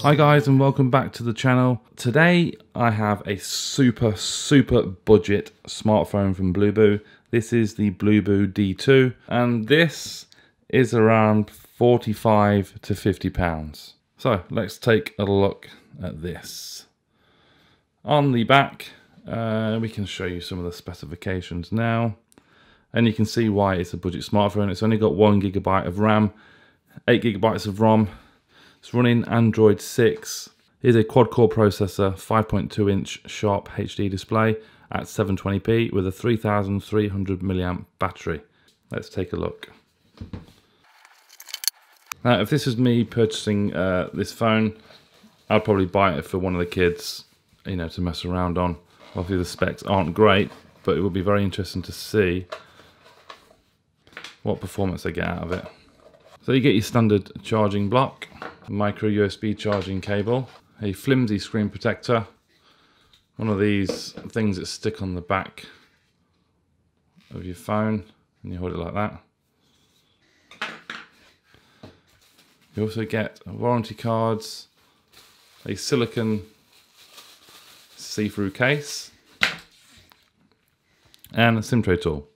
Hi guys and welcome back to the channel. Today I have a super budget smartphone from Bluboo. This is the Bluboo D2 and this is around 45 to 50 pounds. So let's take a look at this. On the back we can show you some of the specifications now and you can see why it's a budget smartphone. It's only got 1 GB of RAM, 8 GB of ROM. It's running Android 6. It is a quad-core processor, 5.2-inch sharp HD display at 720p with a 3,300 mAh battery. Let's take a look. Now, if this was me purchasing this phone, I'd probably buy it for one of the kids, you know, to mess around on. Obviously, the specs aren't great, but it would be very interesting to see what performance they get out of it. So you get your standard charging block, micro USB charging cable, a flimsy screen protector, one of these things that stick on the back of your phone and you hold it like that. You also get warranty cards, a silicone see-through case and a SIM tray tool.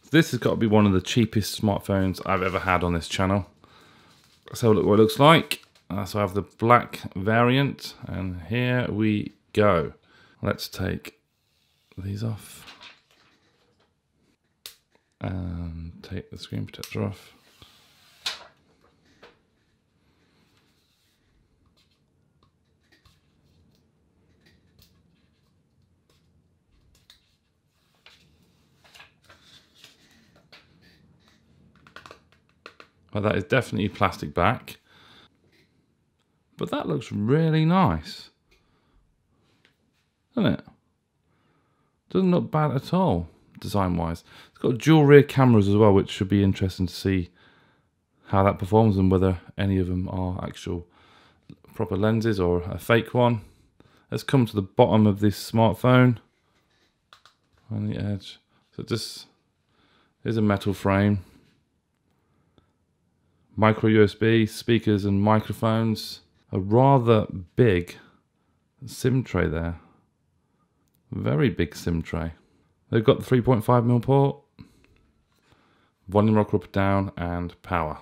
This has got to be one of the cheapest smartphones I've ever had on this channel. Let's have a look what it looks like. So I have the black variant, and here we go. Let's take these off and take the screen protector off. Well, that is definitely plastic back, but that looks really nice, doesn't it? Doesn't look bad at all, design-wise. It's got dual rear cameras as well, which should be interesting to see how that performs and whether any of them are actual proper lenses or a fake one. Let's come to the bottom of this smartphone on the edge. So this is a metal frame. Micro USB, speakers and microphones. A rather big SIM tray there. Very big SIM tray. They've got the 3.5mm port, volume rocker up, down, and power.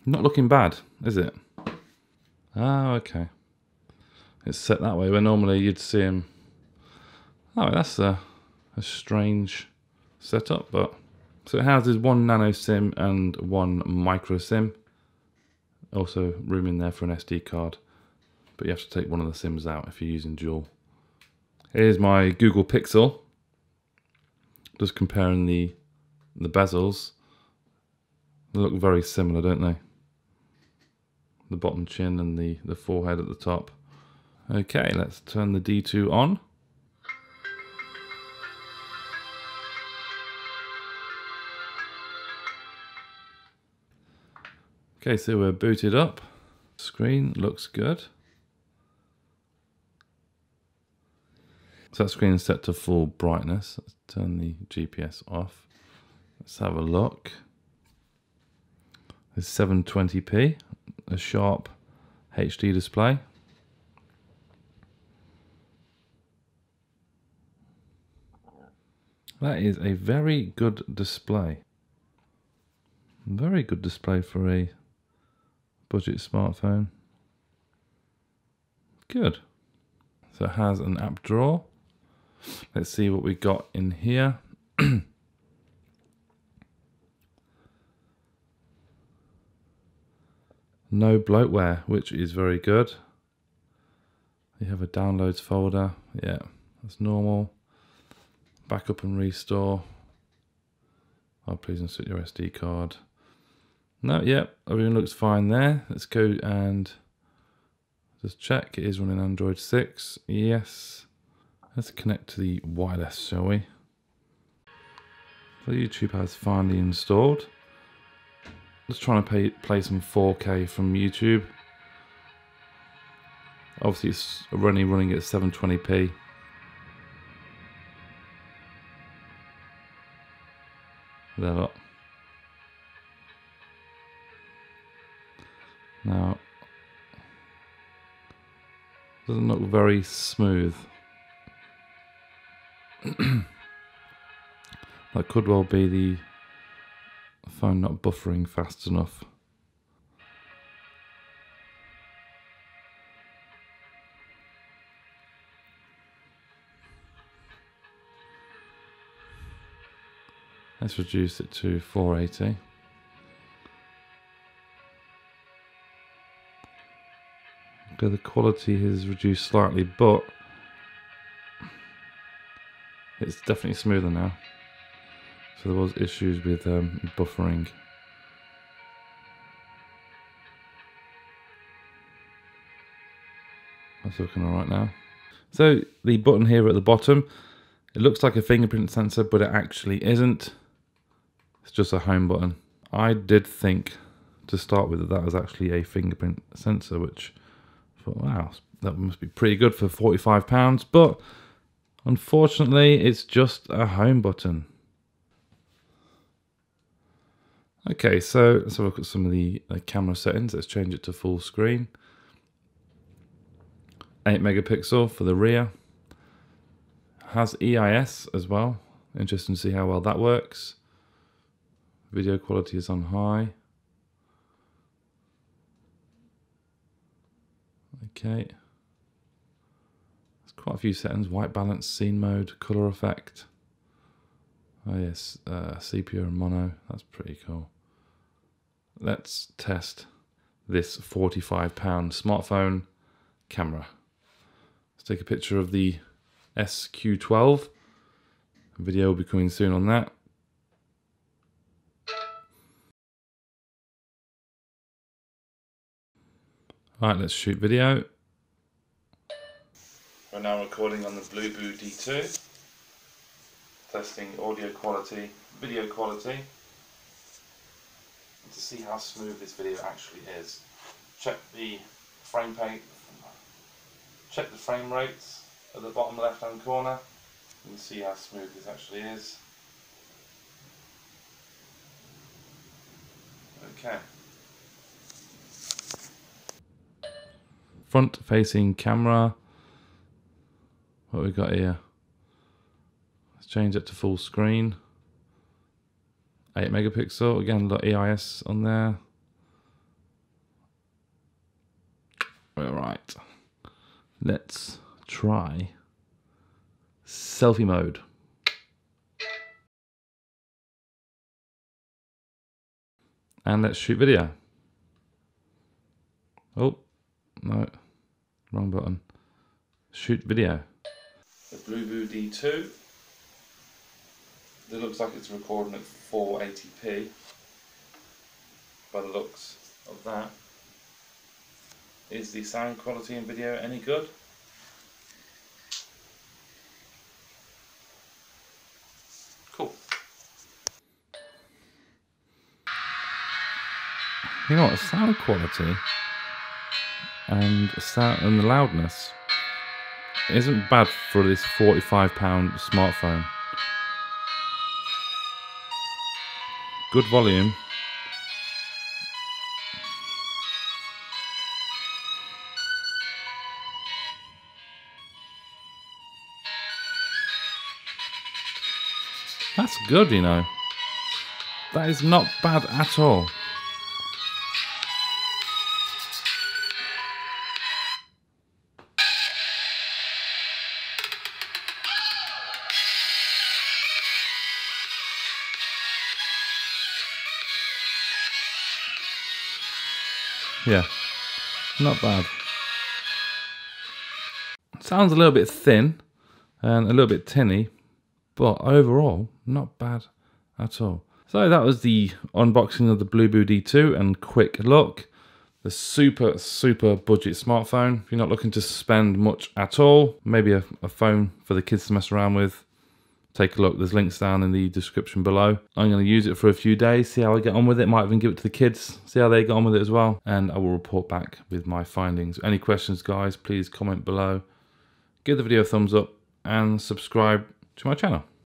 Not looking bad, is it? Oh, okay. It's set that way where normally you'd see them. Oh, that's a strange setup, but. So it houses 1 nano SIM and 1 micro SIM. Also room in there for an SD card. But you have to take one of the SIMs out if you're using dual. Here's my Google Pixel. Just comparing the bezels. They look very similar, don't they? The bottom chin and the forehead at the top. Okay, let's turn the D2 on. Okay, so we're booted up. Screen looks good. So that screen is set to full brightness. Let's turn the GPS off. Let's have a look. It's 720p, a sharp HD display. That is a very good display. Very good display for a budget smartphone. Good. So it has an app drawer. Let's see what we got in here. No bloatware, which is very good. You have a downloads folder. Yeah, that's normal. Backup and restore. Oh, please insert your SD card. No, yep, everything looks fine there. Let's go and just check. It is running Android 6. Yes. Let's connect to the wireless, shall we? So YouTube has finally installed. Just trying to play some 4K from YouTube. Obviously, it's running at 720p. There, look. Now, Doesn't look very smooth. That could well be the phone not buffering fast enough. Let's reduce it to 480. Okay, the quality is reduced slightly, but it's definitely smoother now. So there was issues with buffering. That's looking alright now. So the button here at the bottom, it looks like a fingerprint sensor, but it actually isn't. It's just a home button. I did think to start with that was actually a fingerprint sensor, which I thought, wow, that must be pretty good for £45, but unfortunately it's just a home button. Okay, so let's have a look at some of the camera settings. Let's change it to full screen. 8 megapixel for the rear. Has EIS as well. Interesting to see how well that works. Video quality is on high. Okay. There's quite a few settings. White balance, scene mode, color effect. Oh yes, sepia and mono. That's pretty cool. Let's test this £45 smartphone camera. Let's take a picture of the SQ12. A video will be coming soon on that. Alright, let's shoot video. We're now recording on the Bluboo D2. Testing audio quality, video quality, to see how smooth this video actually is. Check the frame rates at the bottom left hand corner and see how smooth this actually is. Okay. Front facing camera. What we got here? Let's change it to full screen. 8 megapixel, again, got EIS on there. Alright, let's try selfie mode. And let's shoot video. Oh, no, wrong button. Shoot video. The Bluboo D2. It looks like it's recording at 480p by the looks of that. Is the sound quality in video any good? Cool. You know what, sound quality and the loudness isn't bad for this £45 smartphone. Good volume. That's good, you know. That is not bad at all. Yeah, not bad. Sounds a little bit thin and a little bit tinny, but overall, not bad at all. So that was the unboxing of the Bluboo D2 and quick look. The super budget smartphone. If you're not looking to spend much at all, maybe a phone for the kids to mess around with, take a look. There's links down in the description below. I'm going to use it for a few days, see how I get on with it. Might even give it to the kids, see how they get on with it as well. And I will report back with my findings. Any questions, guys, please comment below. Give the video a thumbs up and subscribe to my channel.